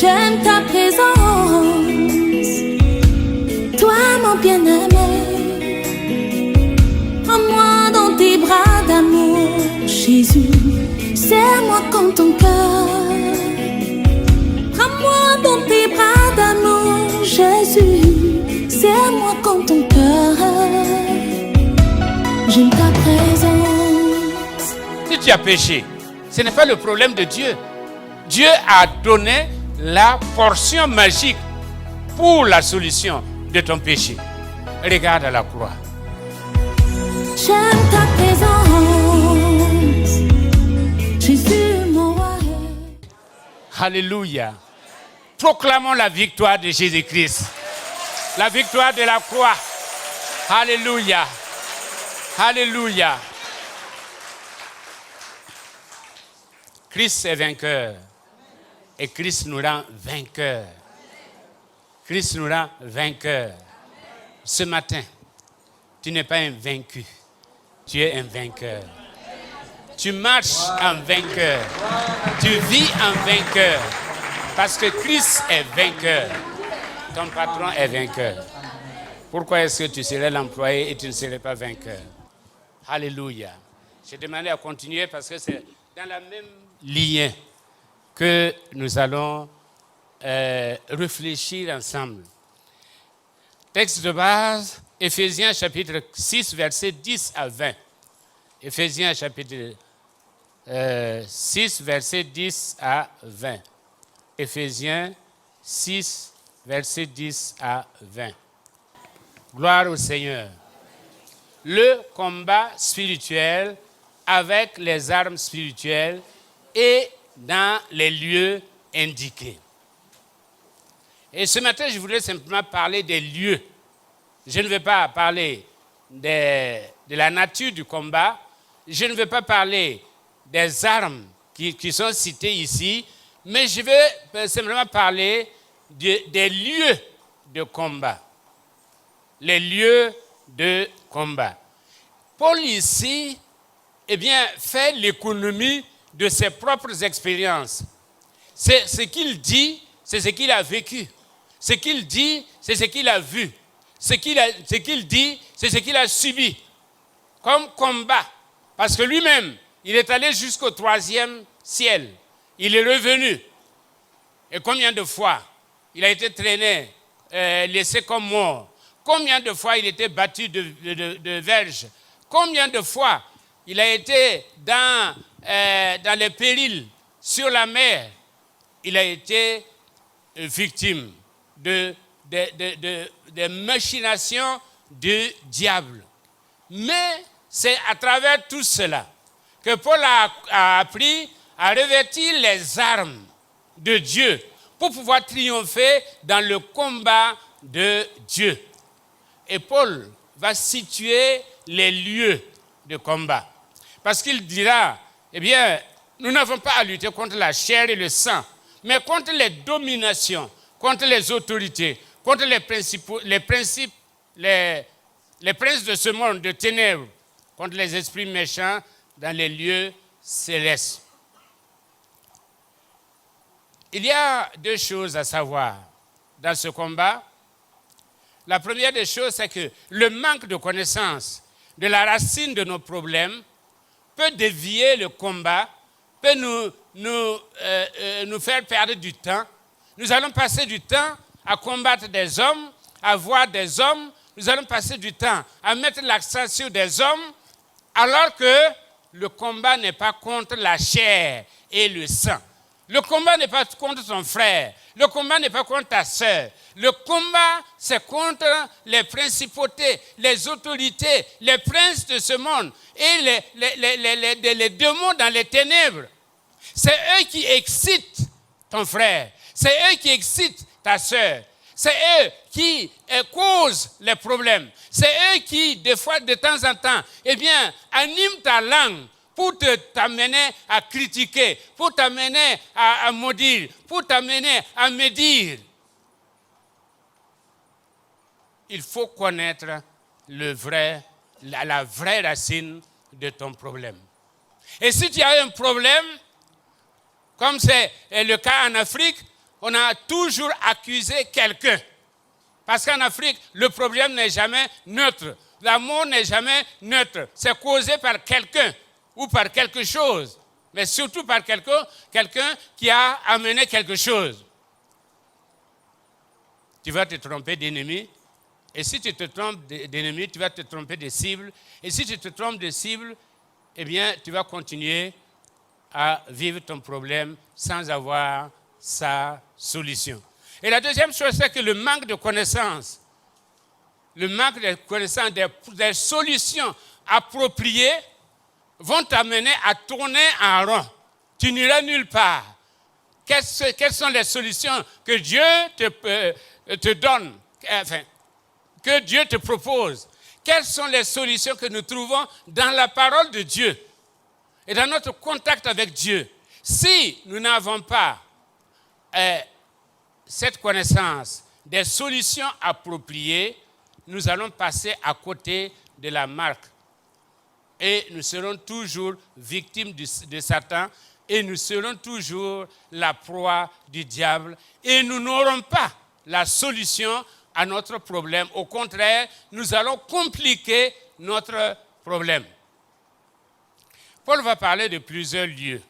J'aime ta présence, toi mon bien-aimé. Prends-moi dans tes bras d'amour, Jésus. Serre-moi comme ton cœur. Prends-moi dans tes bras d'amour, Jésus. Serre-moi comme ton cœur. J'aime ta présence. Si tu as péché, ce n'est pas le problème de Dieu. Dieu a donné la portion magique pour la solution de ton péché. Regarde à la croix. J'aime ta présence, Jésus mon roi. Alléluia. Proclamons la victoire de Jésus-Christ. La victoire de la croix. Alléluia. Alléluia. Christ est vainqueur. Et Christ nous rend vainqueurs. Christ nous rend vainqueurs. Ce matin, tu n'es pas un vaincu. Tu es un vainqueur. Tu marches en vainqueur. Tu vis en vainqueur. Parce que Christ est vainqueur. Ton patron est vainqueur. Pourquoi est-ce que tu serais l'employé et tu ne serais pas vainqueur? Alléluia. J'ai demandé à continuer parce que c'est dans la même ligne que nous allons réfléchir ensemble. Texte de base, Éphésiens chapitre 6, versets 10 à 20. Éphésiens chapitre 6, versets 10 à 20. Éphésiens 6, versets 10 à 20. Gloire au Seigneur. Le combat spirituel avec les armes spirituelles et dans les lieux indiqués. Et ce matin, je voulais simplement parler des lieux. Je ne vais pas parler de la nature du combat. Je ne vais pas parler des armes qui sont citées ici, mais je vais simplement parler des lieux de combat. Les lieux de combat. Paul ici, fait l'économie de ses propres expériences. C'est ce qu'il dit, c'est ce qu'il a vécu. Ce qu'il dit, c'est ce qu'il a vu. Ce qu'il dit, c'est ce qu'il a subi comme combat. Parce que lui-même, il est allé jusqu'au 3e ciel. Il est revenu. Et combien de fois il a été traîné, laissé comme mort? Combien de fois il était battu de verges? Combien de fois il a été dans les périls sur la mer? Il a été victime des machinations du diable. Mais c'est à travers tout cela que Paul a appris à revêtir les armes de Dieu pour pouvoir triompher dans le combat de Dieu. Et Paul va situer les lieux de combat. Parce qu'il dira, nous n'avons pas à lutter contre la chair et le sang, mais contre les dominations, contre les autorités, contre les princes de ce monde de ténèbres, contre les esprits méchants dans les lieux célestes. Il y a deux choses à savoir dans ce combat. La première des choses, c'est que le manque de connaissance de la racine de nos problèmes peut dévier le combat, peut nous faire perdre du temps. Nous allons passer du temps à combattre des hommes, à voir des hommes. Nous allons passer du temps à mettre l'accent sur des hommes, alors que le combat n'est pas contre la chair et le sang. Le combat n'est pas contre ton frère. Le combat n'est pas contre ta sœur. Le combat, c'est contre les principautés, les autorités, les princes de ce monde et les démons dans les ténèbres. C'est eux qui excitent ton frère. C'est eux qui excitent ta sœur. C'est eux qui causent les problèmes. C'est eux qui, des fois, de temps en temps, animent ta langue pour t'amener à critiquer, pour t'amener à maudire, pour t'amener à médire. Il faut connaître la vraie racine de ton problème. Et si tu as un problème, comme c'est le cas en Afrique, on a toujours accusé quelqu'un. Parce qu'en Afrique, le problème n'est jamais neutre. L'amour n'est jamais neutre. C'est causé par quelqu'un ou par quelque chose. Mais surtout par quelqu'un qui a amené quelque chose. Tu vas te tromper d'ennemi. Et si tu te trompes d'ennemi, tu vas te tromper de cible. Et si tu te trompes de cible, eh bien, tu vas continuer à vivre ton problème sans avoir sa solution. Et la deuxième chose, c'est que le manque de connaissances, des solutions appropriées vont t'amener à tourner en rond. Tu n'iras nulle part. Quelles sont les solutions que Dieu te donne, enfin, que Dieu te propose? Quelles sont les solutions que nous trouvons dans la parole de Dieu et dans notre contact avec Dieu? Si nous n'avons pas cette connaissance des solutions appropriées, nous allons passer à côté de la marque. Et nous serons toujours victimes de Satan et nous serons toujours la proie du diable. Et nous n'aurons pas la solution à notre problème. Au contraire, nous allons compliquer notre problème. Paul va parler de plusieurs lieux.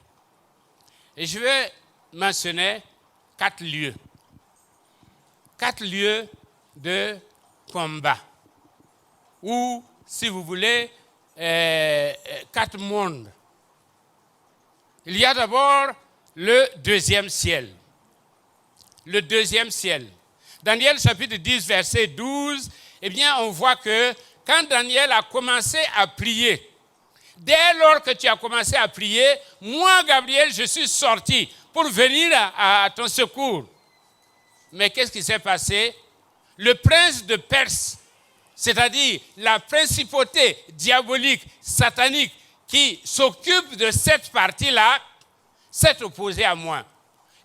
Et je vais mentionner 4 lieux. 4 lieux de combat. Ou, si vous voulez, 4 mondes. Il y a d'abord le deuxième ciel. Le deuxième ciel. Daniel chapitre 10, verset 12, eh bien, on voit que quand Daniel a commencé à prier, dès lors que tu as commencé à prier, moi, Gabriel, je suis sorti pour venir à ton secours. Mais qu'est-ce qui s'est passé? Le prince de Perse, c'est-à-dire la principauté diabolique, satanique, qui s'occupe de cette partie-là, s'est opposé à moi.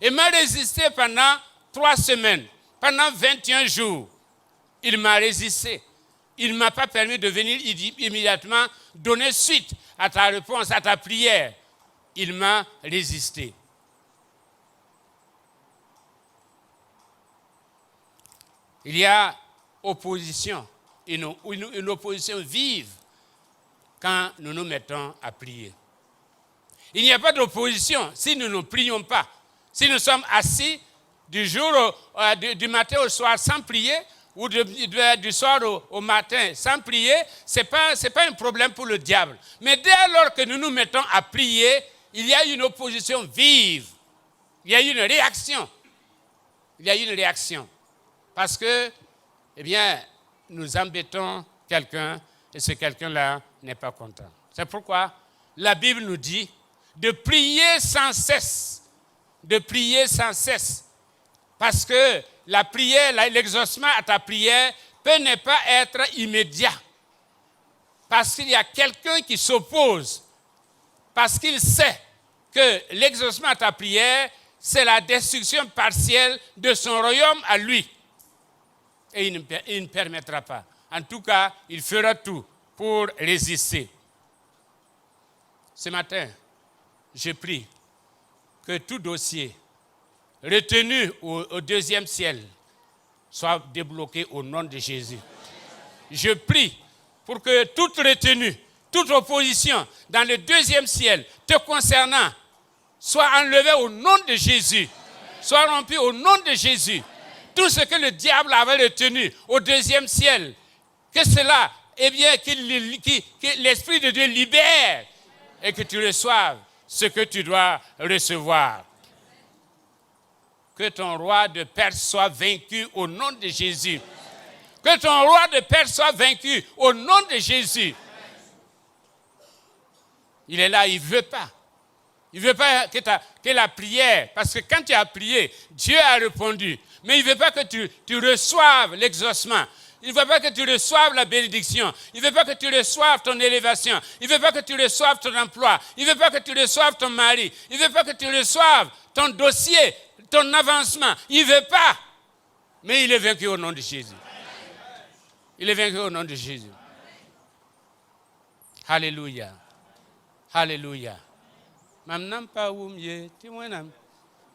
Et m'a résisté pendant 3 semaines, pendant 21 jours. Il m'a résisté. Il ne m'a pas permis de venir immédiatement donner suite à ta réponse, à ta prière. Il m'a résisté. Il y a opposition, une opposition vive quand nous nous mettons à prier. Il n'y a pas d'opposition si nous ne prions pas. Si nous sommes assis du matin au soir sans prier, ou du soir au matin sans prier, ce n'est pas un problème pour le diable. Mais dès lors que nous nous mettons à prier, il y a une opposition vive. Il y a une réaction. Il y a une réaction. Parce que, eh bien, nous embêtons quelqu'un et ce quelqu'un-là n'est pas content. C'est pourquoi la Bible nous dit de prier sans cesse. De prier sans cesse. Parce que la prière, l'exaucement à ta prière peut ne pas être immédiat. Parce qu'il y a quelqu'un qui s'oppose. Parce qu'il sait que l'exaucement à ta prière, c'est la destruction partielle de son royaume à lui. Et il ne permettra pas. En tout cas, il fera tout pour résister. Ce matin, je prie que tout dossier retenu au deuxième ciel soit débloqué au nom de Jésus. Je prie pour que toute retenue, toute opposition dans le deuxième ciel te concernant soit enlevée au nom de Jésus, soit rompue au nom de Jésus. Tout ce que le diable avait retenu au deuxième ciel, que cela, eh bien, que l'Esprit de Dieu libère et que tu reçoives ce que tu dois recevoir. Que ton roi de Perse soit vaincu au nom de Jésus. Que ton roi de Perse soit vaincu au nom de Jésus. Il est là, il ne veut pas. Il ne veut pas que la prière, parce que quand tu as prié, Dieu a répondu. Mais il ne veut pas que tu reçoives l'exaucement. Il ne veut pas que tu reçoives la bénédiction. Il ne veut pas que tu reçoives ton élévation. Il ne veut pas que tu reçoives ton emploi. Il ne veut pas que tu reçoives ton mari. Il ne veut pas que tu reçoives ton dossier, ton avancement. Il ne veut pas. Mais il est vaincu au nom de Jésus. Il est vaincu au nom de Jésus. Alléluia. Alléluia. Mamnam pa wumye, timwenam.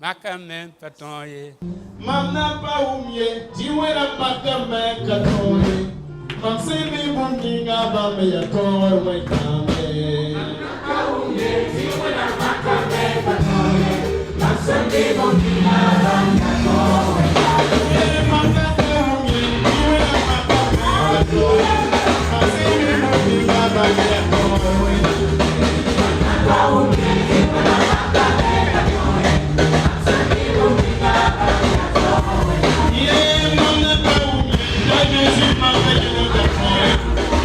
Makame Patoye. Mamna Paumye, Tiwera Makame Katoye. Mamsimi Bunginga Bame Yator Waitame. Mamna Tiwera Makame Katoye. Mamsimi Bunginga Bame Yator Waitame. Mamna Paumye, Tiwera Makame Katoye. Mamsimi Bunginga Bame Yator Waitame. Paumye, Tiwera Makame Katoye. Mamsimi Bunginga Bame Yator Waitame. Yeah, Mamna Paumye, Tiwera Makame Katoye.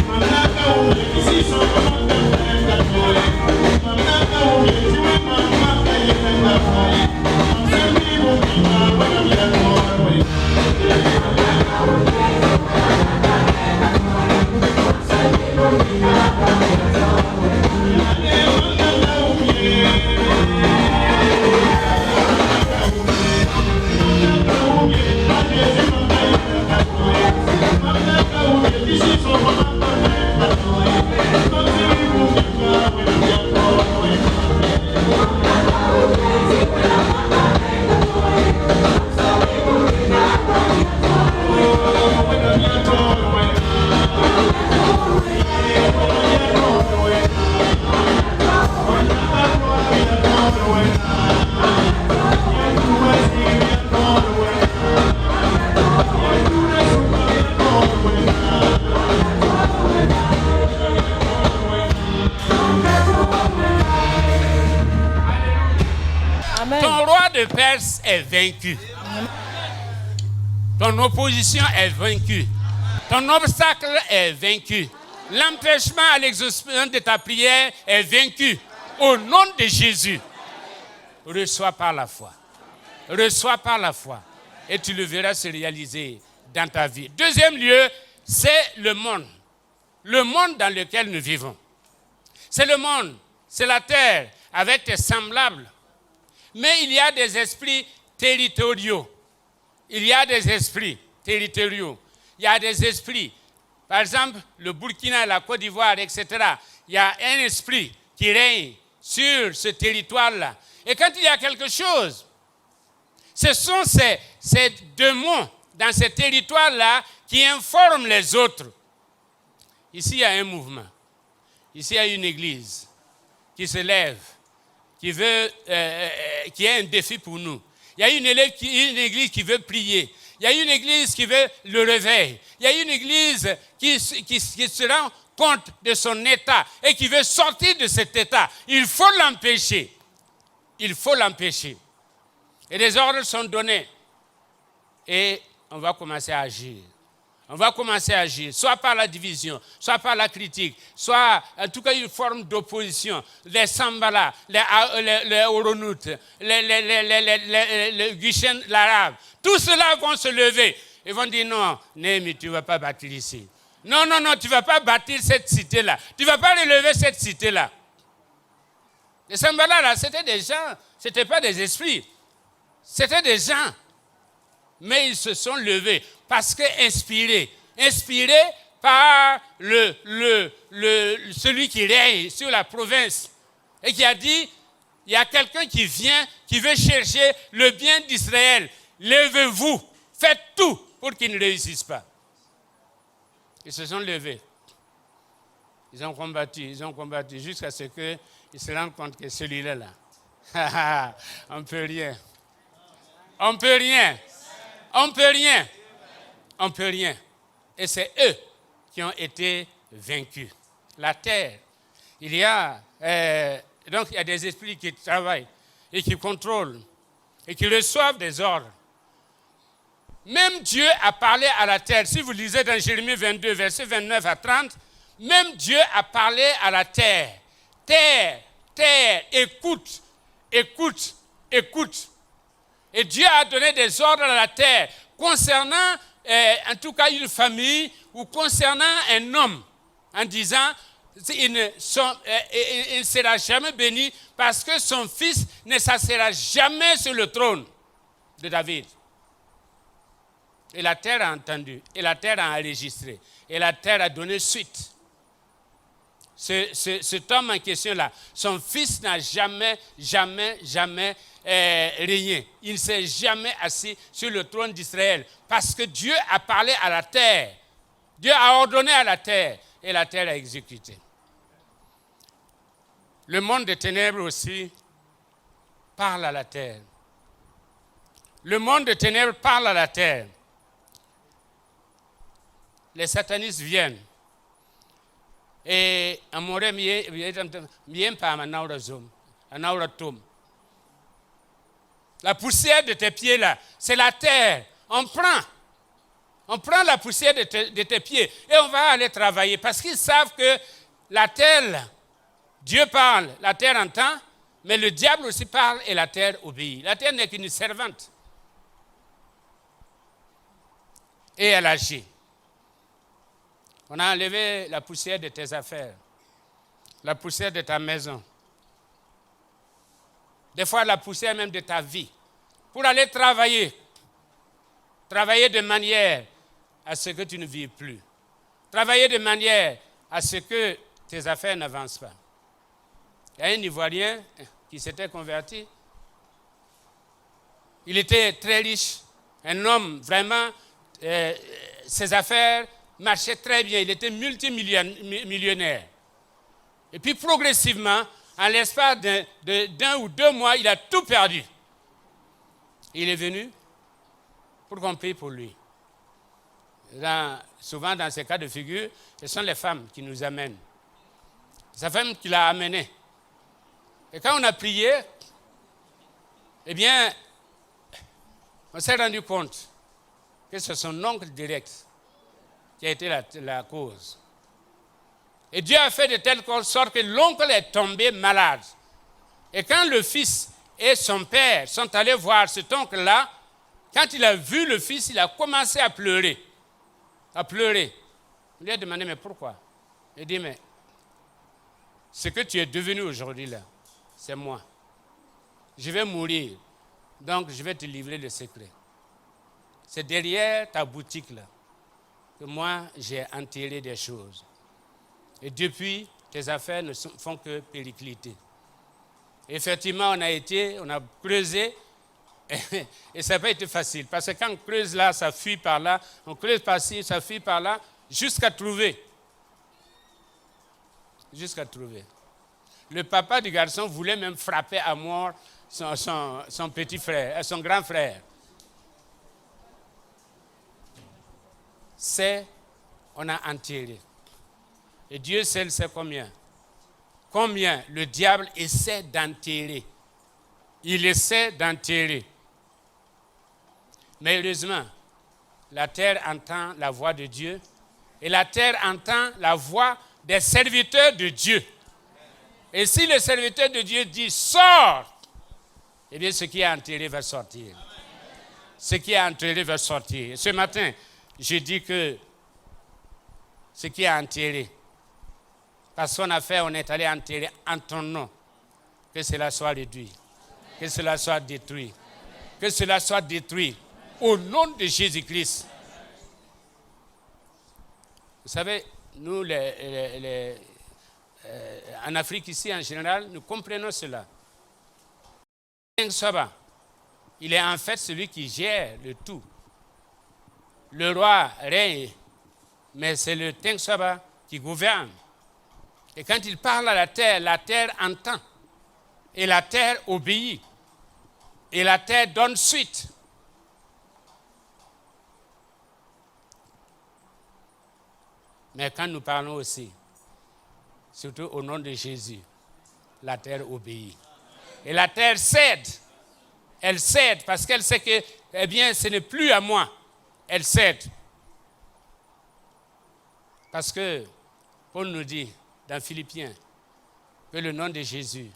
Mamna Paumye, Tiwera Makame Katoye. Mamna Paumye, Tiwera Makame Katoye. Mamsimi Bunginga Bame Yator Ton roi de Perse est vaincu. Ton opposition est vaincue. Ton obstacle est vaincu. L'empêchement à l'exaucement de ta prière est vaincu. Au nom de Jésus, reçois par la foi. Reçois par la foi. Et tu le verras se réaliser dans ta vie. Deuxième lieu, c'est le monde. Le monde dans lequel nous vivons. C'est le monde, c'est la terre avec tes semblables. Mais il y a des esprits territoriaux. Il y a des esprits territoriaux. Il y a des esprits. Par exemple, le Burkina, la Côte d'Ivoire, etc. Il y a un esprit qui règne sur ce territoire-là. Et quand il y a quelque chose, ce sont ces démons dans ce territoire-là qui informent les autres. Ici, il y a un mouvement. Ici, il y a une église qui se lève, qui a un défi pour nous. Il y a une église qui veut prier. Il y a une église qui veut le réveil. Il y a une église qui se rend compte de son état et qui veut sortir de cet état. Il faut l'empêcher. Il faut l'empêcher. Et des ordres sont donnés. Et on va commencer à agir. On va commencer à agir, soit par la division, soit par la critique, soit en tout cas une forme d'opposition. Les Sambala, les Oronoutes, les Guichen, l'arabe, tous ceux-là vont se lever. Ils vont dire non, Néhémie, tu ne vas pas bâtir ici. Non, tu ne vas pas bâtir cette cité-là. Tu ne vas pas relever cette cité-là. Les Sambala, là, c'était des gens, ce n'étaient pas des esprits. C'était des gens. Mais ils se sont levés parce que inspirés par celui qui règne sur la province et qui a dit, il y a quelqu'un qui vient, qui veut chercher le bien d'Israël. Levez-vous, faites tout pour qu'il ne réussisse pas. Ils se sont levés. Ils ont combattu jusqu'à ce qu'ils se rendent compte que celui-là, là, on ne peut rien. On ne peut rien. On ne peut rien. On ne peut rien. Et c'est eux qui ont été vaincus. La terre. Il y a des esprits qui travaillent et qui contrôlent et qui reçoivent des ordres. Même Dieu a parlé à la terre. Si vous lisez dans Jérémie 22, versets 29 à 30, même Dieu a parlé à la terre. Terre, écoute. Et Dieu a donné des ordres à la terre concernant, en tout cas, une famille ou concernant un homme, en disant il ne sera jamais béni parce que son fils ne s'assera jamais sur le trône de David. Et la terre a entendu, et la terre a enregistré, et la terre a donné suite. Cet homme en question-là, son fils n'a jamais régner. Il ne s'est jamais assis sur le trône d'Israël parce que Dieu a parlé à la terre. Dieu a ordonné à la terre et la terre a exécuté. Le monde des ténèbres aussi parle à la terre. Le monde des ténèbres parle à la terre. Les satanistes viennent. Et amore mien pa manaura zoom, anaura tom. La poussière de tes pieds là, c'est la terre. On prend la poussière de tes pieds et on va aller travailler parce qu'ils savent que la terre, Dieu parle, la terre entend, mais le diable aussi parle et la terre obéit. La terre n'est qu'une servante. Et elle agit. On a enlevé la poussière de tes affaires, la poussière de ta maison, des fois la poussière même de ta vie, pour aller travailler de manière à ce que tu ne vives plus, travailler de manière à ce que tes affaires n'avancent pas. Il y a un Ivoirien qui s'était converti, il était très riche, un homme vraiment, ses affaires marchait très bien, il était multimillionnaire. Et puis progressivement, en l'espace d'un ou 2 mois, il a tout perdu. Il est venu pour qu'on paye pour lui. Souvent dans ces cas de figure, ce sont les femmes qui nous amènent. C'est sa femme qui l'a amené. Et quand on a prié, eh bien, on s'est rendu compte que c'est son oncle direct qui a été la cause. Et Dieu a fait de telle sorte que l'oncle est tombé malade. Et quand le fils et son père sont allés voir cet oncle-là, quand il a vu le fils, il a commencé à pleurer. On lui a demandé, mais pourquoi? Il a dit, mais ce que tu es devenu aujourd'hui là, c'est moi. Je vais mourir, donc je vais te livrer le secret. C'est derrière ta boutique là que moi, j'ai enterré des choses. Et depuis, tes affaires ne font que péricliter. Effectivement, on a creusé, et ça n'a pas été facile. Parce que quand on creuse là, ça fuit par là, on creuse par-ci, ça fuit par là, jusqu'à trouver. Le papa du garçon voulait même frapper à mort son petit frère, son grand frère. On a enterré. Et Dieu seul sait combien. Combien le diable essaie d'enterrer. Il essaie d'enterrer. Mais heureusement, la terre entend la voix de Dieu et la terre entend la voix des serviteurs de Dieu. Et si le serviteur de Dieu dit « sors », eh bien ce qui est enterré va sortir. Ce qui est enterré va sortir. Et ce matin, je dis que ce qui est enterré, parce qu'on a fait, on est allé enterrer en ton nom, que cela soit réduit, que cela soit détruit, que cela soit détruit au nom de Jésus-Christ. Vous savez, nous, en Afrique ici en général, nous comprenons cela. Il est en fait celui qui gère le tout. Le roi règne, mais c'est le Tengsaba qui gouverne. Et quand il parle à la terre entend. Et la terre obéit. Et la terre donne suite. Mais quand nous parlons aussi, surtout au nom de Jésus, la terre obéit. Et la terre cède. Elle cède parce qu'elle sait que, eh bien, ce n'est plus à moi. Elle cède. Parce que Paul nous dit dans Philippiens que le nom de Jésus,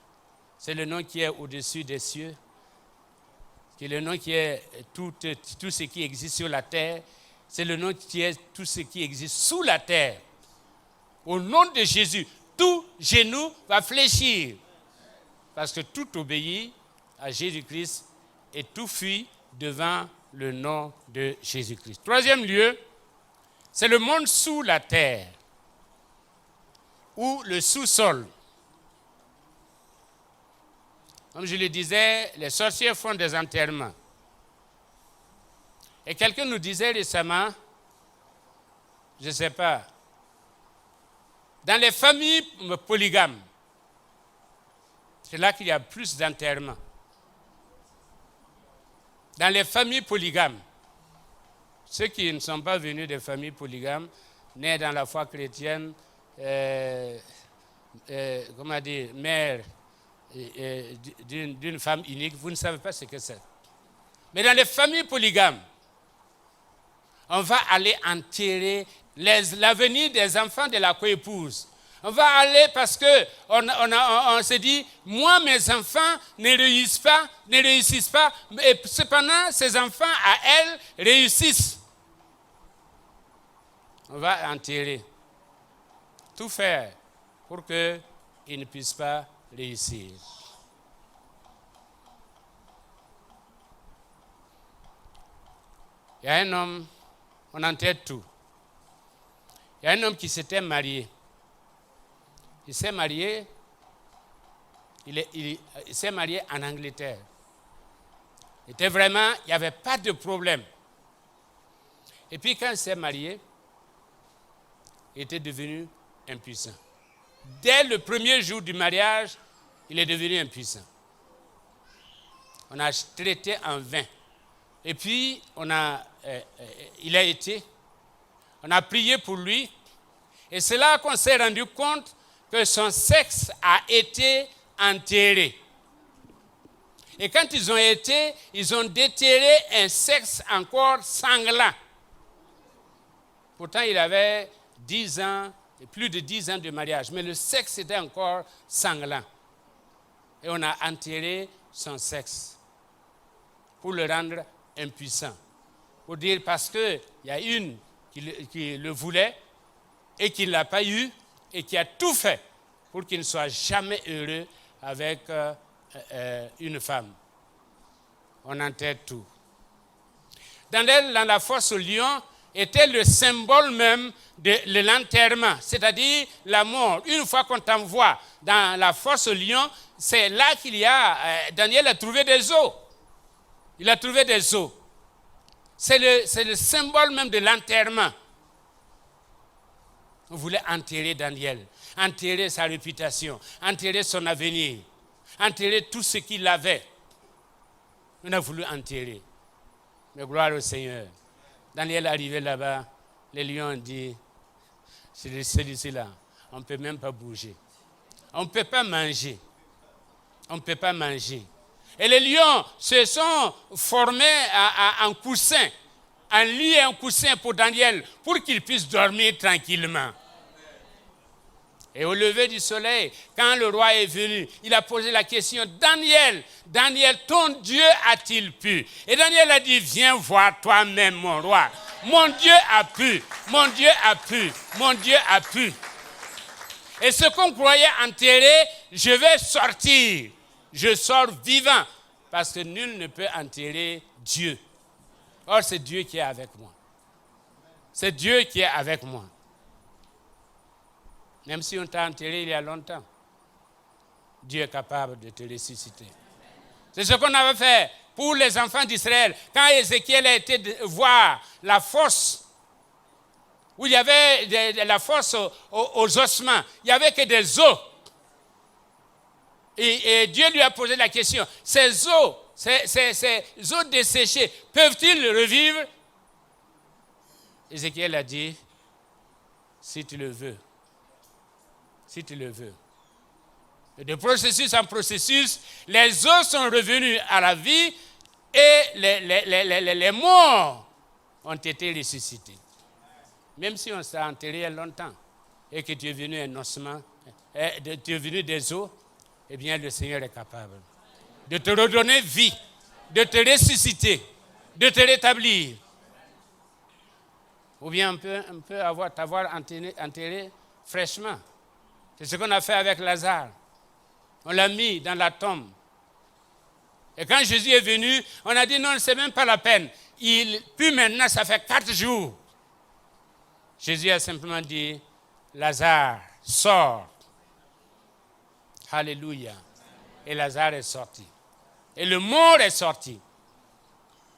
c'est le nom qui est au-dessus des cieux, c'est le nom qui est tout ce qui existe sur la terre, c'est le nom qui est tout ce qui existe sous la terre. Au nom de Jésus, tout genou va fléchir. Parce que tout obéit à Jésus-Christ et tout fuit devant le nom de Jésus-Christ. Troisième lieu, c'est le monde sous la terre, ou le sous-sol. Comme je le disais, les sorciers font des enterrements. Et quelqu'un nous disait récemment, je ne sais pas, dans les familles polygames, c'est là qu'il y a plus d'enterrements. Dans les familles polygames, ceux qui ne sont pas venus des familles polygames, nés dans la foi chrétienne, mère d'une femme unique, vous ne savez pas ce que c'est. Mais dans les familles polygames, on va aller enterrer l'avenir des enfants de la coépouse. On va aller parce que on se dit, moi, mes enfants ne réussissent pas, et cependant, ces enfants, à elles, réussissent. On va enterrer, tout faire pour qu'ils ne puissent pas réussir. Il y a un homme, on enterre tout. Il y a un homme qui s'était marié. Il s'est marié en Angleterre. Il n'y avait pas de problème. Et puis quand il s'est marié, il était devenu impuissant. Dès le premier jour du mariage, il est devenu impuissant. On a traité en vain. Et puis, on a prié pour lui. Et c'est là qu'on s'est rendu compte que son sexe a été enterré. Et quand ils ont déterré un sexe encore sanglant. Pourtant, il avait 10 ans, plus de 10 ans de mariage, mais le sexe était encore sanglant. Et on a enterré son sexe pour le rendre impuissant. Pour dire parce qu'il y a une qui le voulait et qui ne l'a pas eu et qui a tout fait pour qu'il ne soit jamais heureux avec une femme. On enterre tout. Dans la fosse au lion était le symbole même de l'enterrement, c'est-à-dire la mort. Une fois qu'on t'envoie dans la fosse au lion, c'est là qu'il y a... Daniel a trouvé des os. Il a trouvé des os. C'est le symbole même de l'enterrement. On voulait enterrer Daniel, enterrer sa réputation, enterrer son avenir, enterrer tout ce qu'il avait. On a voulu enterrer. Mais gloire au Seigneur. Daniel est arrivé là-bas, les lions ont dit, c'est celui-ci-là, on ne peut même pas bouger. On ne peut pas manger. On ne peut pas manger. Et les lions se sont formés en coussin, un lit et un coussin pour Daniel, pour qu'il puisse dormir tranquillement. Et au lever du soleil, quand le roi est venu, il a posé la question, Daniel, ton Dieu a-t-il pu? Et Daniel a dit, viens voir toi-même mon roi. Mon Dieu a pu, mon Dieu a pu, mon Dieu a pu. Et ce qu'on croyait enterré, je vais sortir. Je sors vivant, parce que nul ne peut enterrer Dieu. Or, c'est Dieu qui est avec moi. C'est Dieu qui est avec moi. Même si on t'a enterré il y a longtemps, Dieu est capable de te ressusciter. C'est ce qu'on avait fait pour les enfants d'Israël. Quand Ézéchiel a été voir la fosse, où il y avait la fosse aux ossements, il n'y avait que des os. Et Dieu lui a posé la question, ces os desséchés, peuvent-ils revivre? Ézéchiel a dit, si tu le veux. Si tu le veux. Et de processus en processus, les os sont revenus à la vie et les morts ont été ressuscités. Même si on s'est enterré il y a longtemps et que tu es venu un ossement, tu es venu des os, eh bien le Seigneur est capable de te redonner vie, de te ressusciter, de te rétablir. Ou bien on peut t'avoir enterré fraîchement. C'est ce qu'on a fait avec Lazare. On l'a mis dans la tombe. Et quand Jésus est venu, on a dit non, c'est même pas la peine. Puis maintenant, ça fait 4 jours. Jésus a simplement dit, Lazare, sors. Alléluia. Et Lazare est sorti. Et le mort est sorti.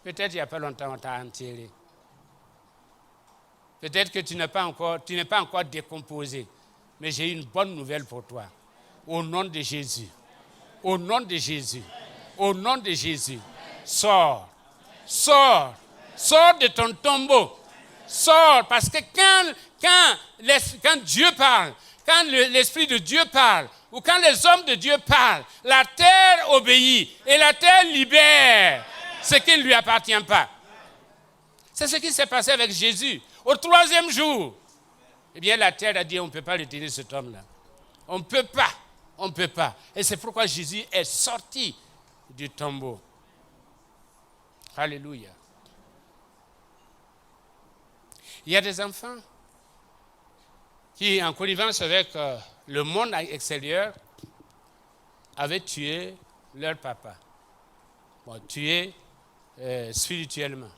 Peut-être il n'y a pas longtemps on t'a enterré. Peut-être que tu n'es pas encore décomposé. Mais j'ai une bonne nouvelle pour toi. Au nom de Jésus. Au nom de Jésus. Au nom de Jésus. Sors. Sors. Sors de ton tombeau. Sors. Parce que quand Dieu parle, quand l'Esprit de Dieu parle, ou quand les hommes de Dieu parlent, la terre obéit et la terre libère ce qui ne lui appartient pas. C'est ce qui s'est passé avec Jésus. Au 3e jour, eh bien la terre a dit on ne peut pas retenir cet homme-là. On ne peut pas. On ne peut pas. Et c'est pourquoi Jésus est sorti du tombeau. Alléluia. Il y a des enfants qui, en connivence avec le monde extérieur, avaient tué leur papa. Bon, tué spirituellement.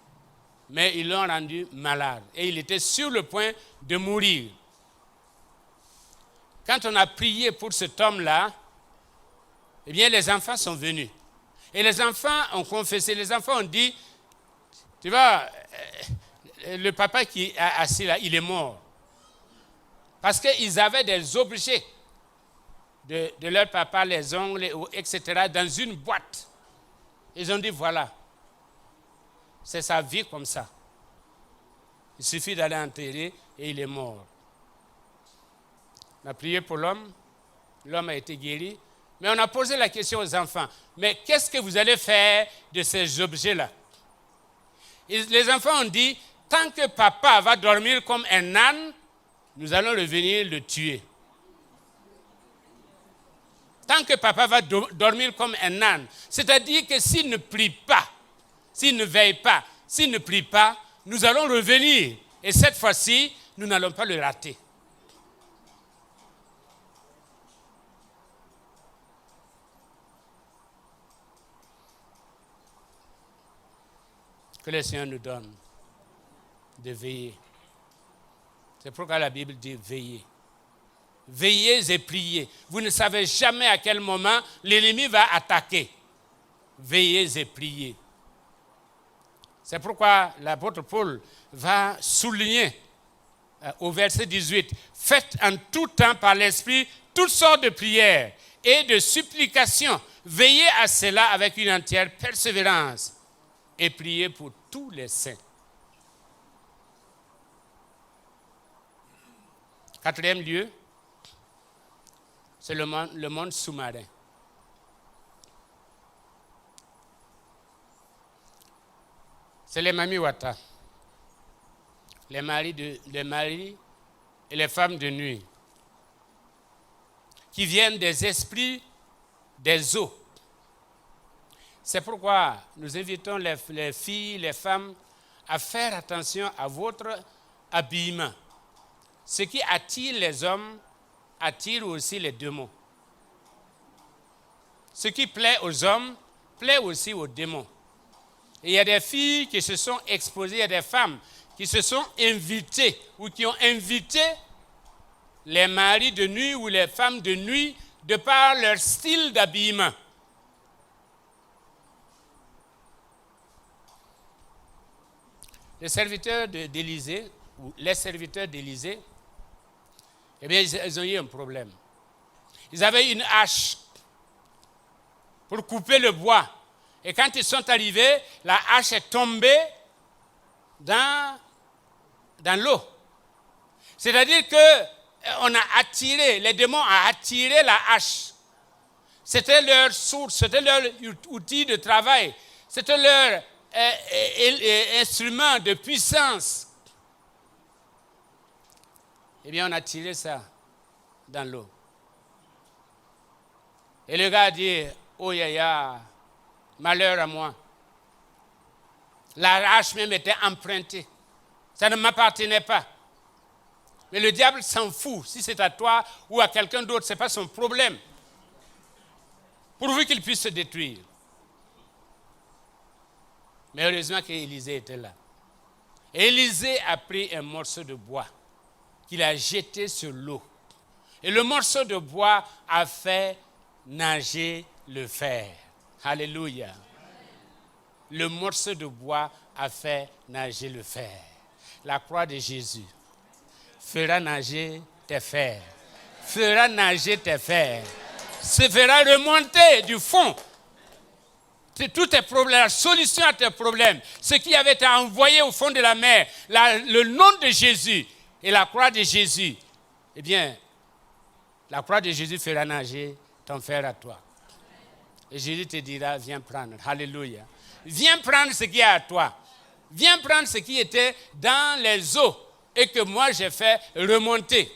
Mais ils l'ont rendu malade. Et il était sur le point de mourir. Quand on a prié pour cet homme-là, eh bien les enfants sont venus. Et les enfants ont confessé, les enfants ont dit, tu vois, le papa qui est assis là, il est mort. Parce qu'ils avaient des objets de leur papa, les ongles, etc., dans une boîte. Ils ont dit, voilà, c'est sa vie comme ça. Il suffit d'aller enterrer et il est mort. On a prié pour l'homme, l'homme a été guéri, mais on a posé la question aux enfants, mais qu'est-ce que vous allez faire de ces objets-là? Les enfants ont dit, tant que papa va dormir comme un âne, nous allons revenir le tuer. Tant que papa va dormir comme un âne, c'est-à-dire que s'il ne prie pas, s'il ne veille pas, s'il ne prie pas, nous allons revenir. Et cette fois-ci, nous n'allons pas le rater. Que le Seigneur nous donne de veiller. C'est pourquoi la Bible dit veillez. Veillez et priez. Vous ne savez jamais à quel moment l'ennemi va attaquer. Veillez et priez. C'est pourquoi l'apôtre Paul va souligner au verset 18, faites en tout temps par l'Esprit toutes sortes de prières et de supplications. Veillez à cela avec une entière persévérance et priez pour tous les saints. 4e lieu, c'est le monde sous-marin. C'est les Mami Wata, les maris et les femmes de nuit, qui viennent des esprits des eaux. C'est pourquoi nous invitons les filles, les femmes à faire attention à votre habillement. Ce qui attire les hommes attire aussi les démons. Ce qui plaît aux hommes plaît aussi aux démons. Et il y a des filles qui se sont exposées, il y a des femmes qui se sont invitées ou qui ont invité les maris de nuit ou les femmes de nuit de par leur style d'habillement. Les serviteurs d'Élysée, ou les serviteurs d'Élysée, eh bien, ils ont eu un problème. Ils avaient une hache pour couper le bois. Et quand ils sont arrivés, la hache est tombée dans l'eau. C'est-à-dire qu'on a attiré, les démons ont attiré la hache. C'était leur source, c'était leur outil de travail, c'était leur instrument de puissance. Eh bien, on a tiré ça dans l'eau. Et le gars a dit, oh yaya, malheur à moi. La hache même était empruntée. Ça ne m'appartenait pas. Mais le diable s'en fout. Si c'est à toi ou à quelqu'un d'autre, ce n'est pas son problème. Pourvu qu'il puisse se détruire. Mais heureusement qu'Élisée était là. Élisée a pris un morceau de bois qu'il a jeté sur l'eau. Et le morceau de bois a fait nager le fer. Alléluia. Le morceau de bois a fait nager le fer. La croix de Jésus fera nager tes fers. Fera nager tes fers. Se fera remonter du fond tous tes problèmes, la solution à tes problèmes, ce qui avait été envoyé au fond de la mer, le nom de Jésus et la croix de Jésus, eh bien, la croix de Jésus fera nager ton fer à toi. Et Jésus te dira, viens prendre. Alléluia. Viens prendre ce qui est à toi. Viens prendre ce qui était dans les eaux et que moi j'ai fait remonter.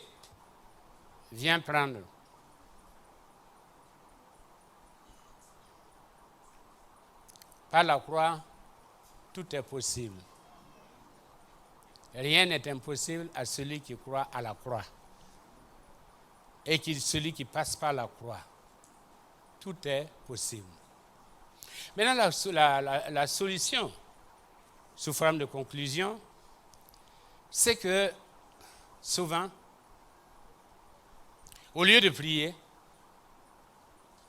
Viens prendre. Par la croix, tout est possible. Rien n'est impossible à celui qui croit à la croix. Et celui qui passe par la croix. Tout est possible. Maintenant, la solution, sous forme de conclusion, c'est que souvent, au lieu de prier,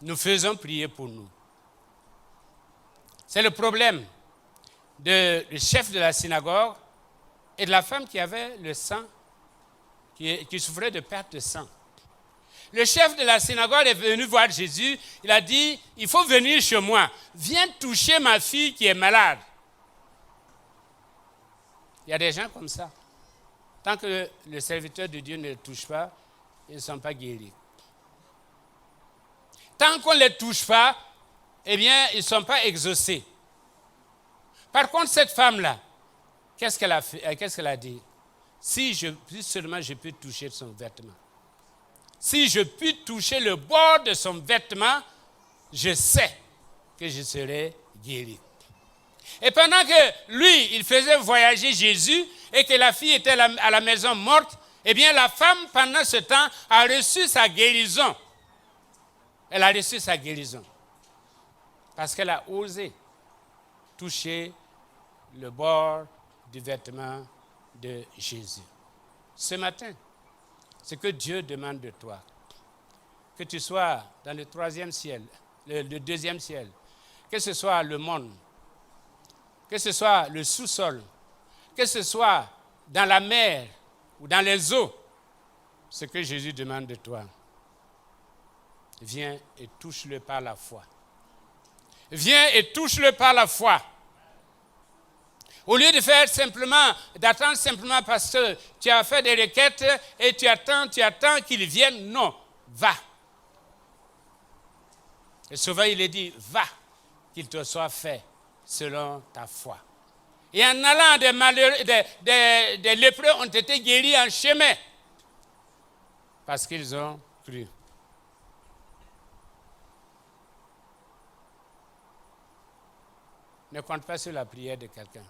nous faisons prier pour nous. C'est le problème du chef de la synagogue et de la femme qui avait le sang, qui souffrait de perte de sang. Le chef de la synagogue est venu voir Jésus. Il a dit, il faut venir chez moi. Viens toucher ma fille qui est malade. Il y a des gens comme ça. Tant que le serviteur de Dieu ne le touche pas, ils ne sont pas guéris. Tant qu'on ne les touche pas, eh bien, ils ne sont pas exaucés. Par contre, cette femme-là, qu'est-ce qu'elle a dit? Si seulement je peux toucher son vêtement. Si je puis toucher le bord de son vêtement, je sais que je serai guéri. Et pendant que lui, il faisait voyager Jésus et que la fille était à la maison morte, eh bien, la femme, pendant ce temps, a reçu sa guérison. Elle a reçu sa guérison. Parce qu'elle a osé toucher le bord du vêtement de Jésus. Ce matin, ce que Dieu demande de toi, que tu sois dans le 3e ciel, le 2e ciel, que ce soit le monde, que ce soit le sous-sol, que ce soit dans la mer ou dans les eaux, ce que Jésus demande de toi, viens et touche-le par la foi. Viens et touche-le par la foi. Au lieu de faire simplement, d'attendre simplement parce que tu as fait des requêtes et tu attends qu'il vienne, non, va. Et souvent il est dit, va, qu'il te soit fait selon ta foi. Et en allant, des lépreux ont été guéris en chemin parce qu'ils ont cru. Ne compte pas sur la prière de quelqu'un.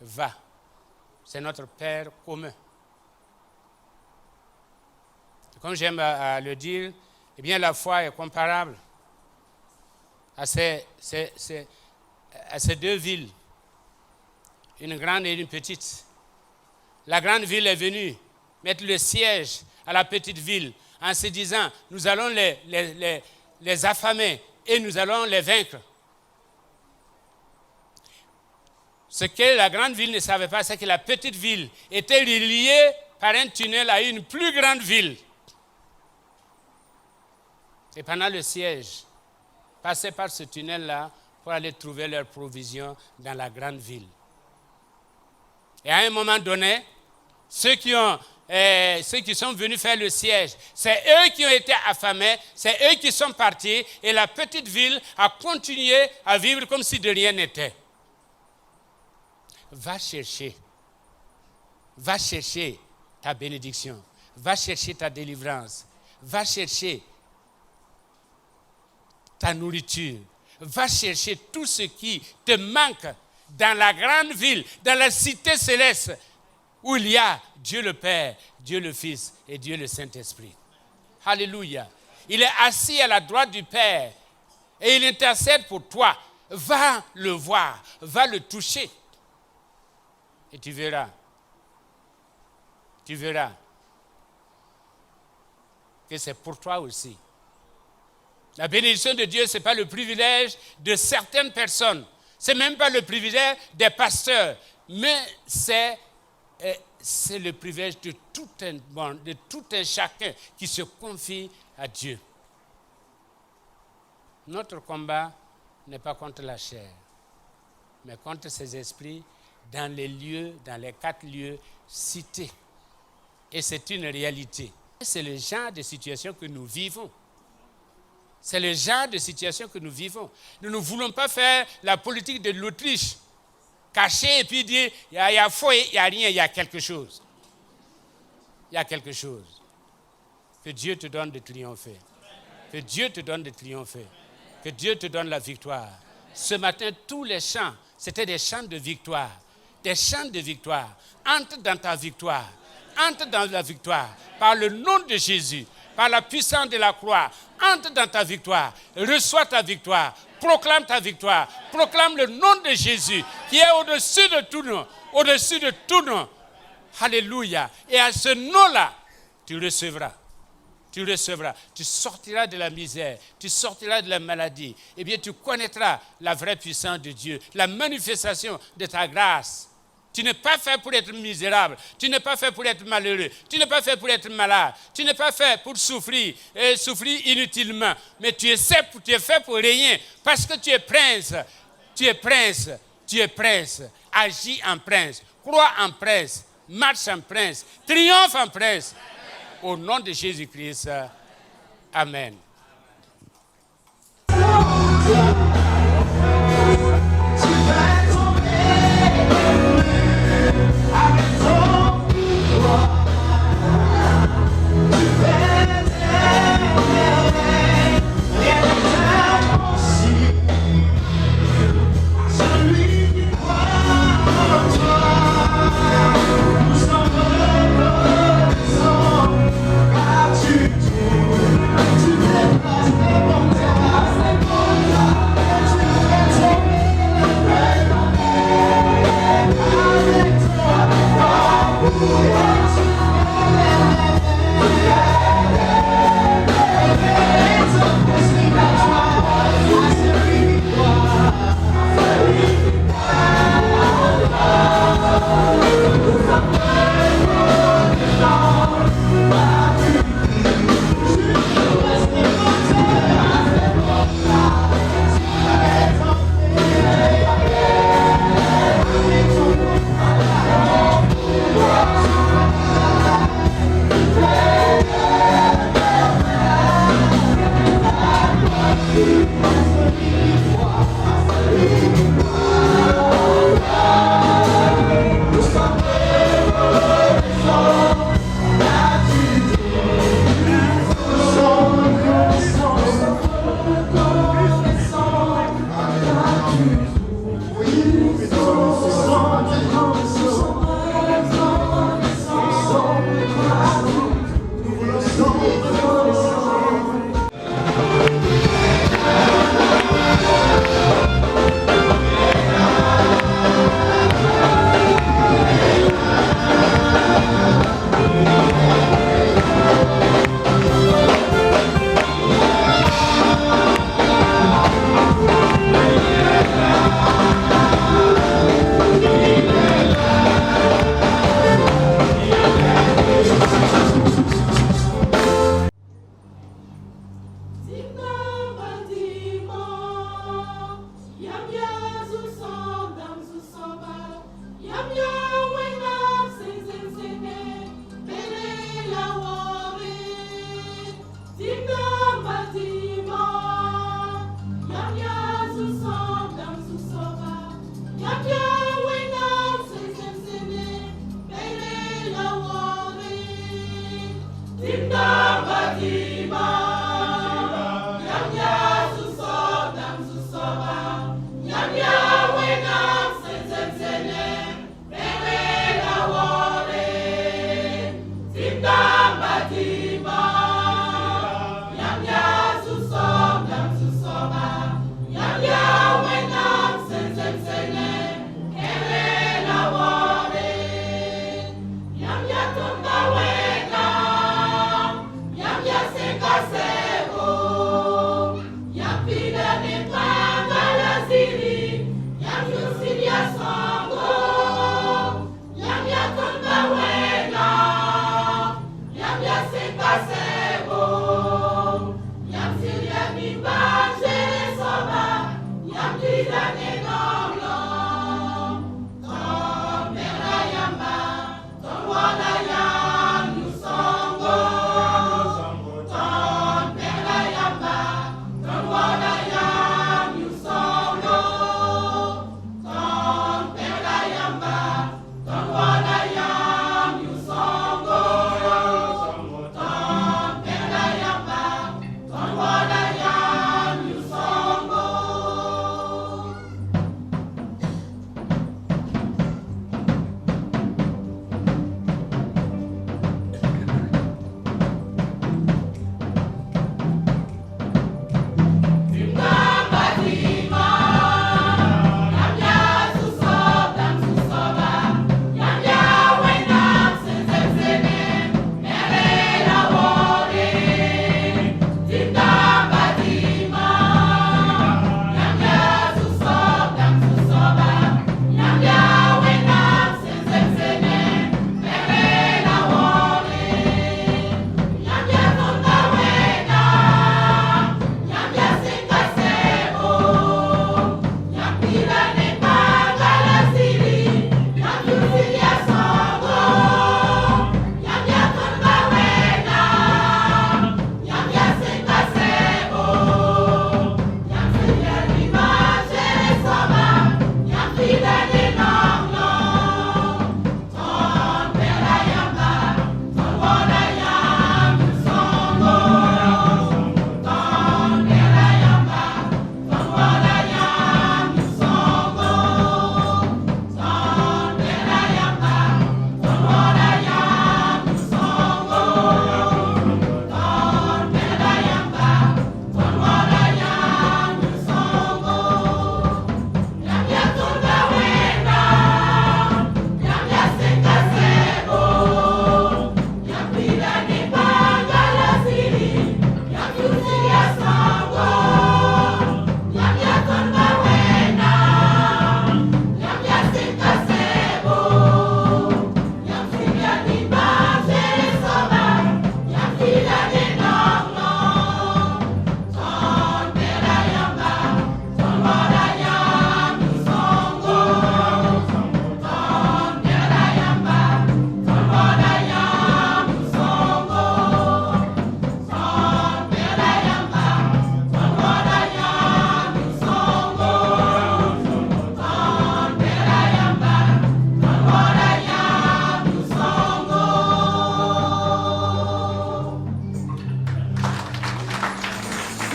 Va. C'est notre Père commun. Comme j'aime à le dire, eh bien la foi est comparable à ces deux villes, une grande et une petite. La grande ville est venue mettre le siège à la petite ville en se disant, nous allons les affamer et nous allons les vaincre. Ce que la grande ville ne savait pas, c'est que la petite ville était reliée par un tunnel à une plus grande ville. Et pendant le siège, passaient par ce tunnel-là pour aller trouver leurs provisions dans la grande ville. Et à un moment donné, ceux qui sont venus faire le siège, c'est eux qui ont été affamés, c'est eux qui sont partis, et la petite ville a continué à vivre comme si de rien n'était. Va chercher ta bénédiction, va chercher ta délivrance, va chercher ta nourriture, va chercher tout ce qui te manque dans la grande ville, dans la cité céleste, où il y a Dieu le Père, Dieu le Fils et Dieu le Saint-Esprit. Alléluia. Il est assis à la droite du Père et il intercède pour toi. Va le voir, va le toucher. Et tu verras que c'est pour toi aussi La bénédiction de Dieu, ce n'est pas le privilège de certaines personnes. Ce n'est même pas le privilège des pasteurs. Mais c'est le privilège de tout un chacun qui se confie à Dieu. Notre combat n'est pas contre la chair, mais contre ces esprits dans les 4 lieux cités. Et c'est une réalité. C'est le genre de situation que nous vivons. C'est le genre de situation que nous vivons. Nous ne voulons pas faire la politique de l'Autriche, cacher et puis dire il y a faux, il n'y a rien, il y a quelque chose. Il y a quelque chose. Que Dieu te donne de triompher. Que Dieu te donne de triompher. Que Dieu te donne la victoire. Ce matin, tous les chants, c'était des chants de victoire. Des chants de victoire. Entre dans ta victoire. Entre dans la victoire. Par le nom de Jésus. Par la puissance de la croix. Entre dans ta victoire. Reçois ta victoire. Proclame ta victoire. Proclame le nom de Jésus qui est au-dessus de tout nom. Au-dessus de tout nom. Alléluia. Et à ce nom-là, tu recevras. Tu recevras. Tu sortiras de la misère. Tu sortiras de la maladie. Eh bien, tu connaîtras la vraie puissance de Dieu. La manifestation de ta grâce. Tu n'es pas fait pour être misérable. Tu n'es pas fait pour être malheureux. Tu n'es pas fait pour être malade. Tu n'es pas fait pour souffrir et souffrir inutilement. Mais tu es fait pour rien. Parce que tu es prince. Tu es prince. Tu es prince. Agis en prince. Crois en prince. Marche en prince. Triomphe en prince. Au nom de Jésus-Christ. Amen.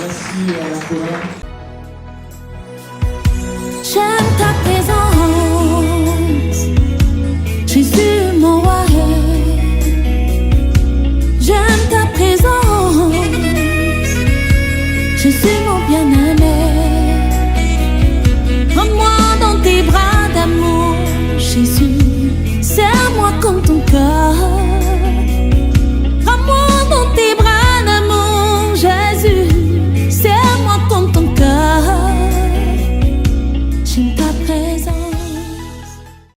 Merci à la chorale. J'aime ta présence, Jésus mon roi. J'aime ta présence, Jésus mon bien-aimé. Prends-moi dans tes bras d'amour, Jésus. Serre-moi comme ton cœur.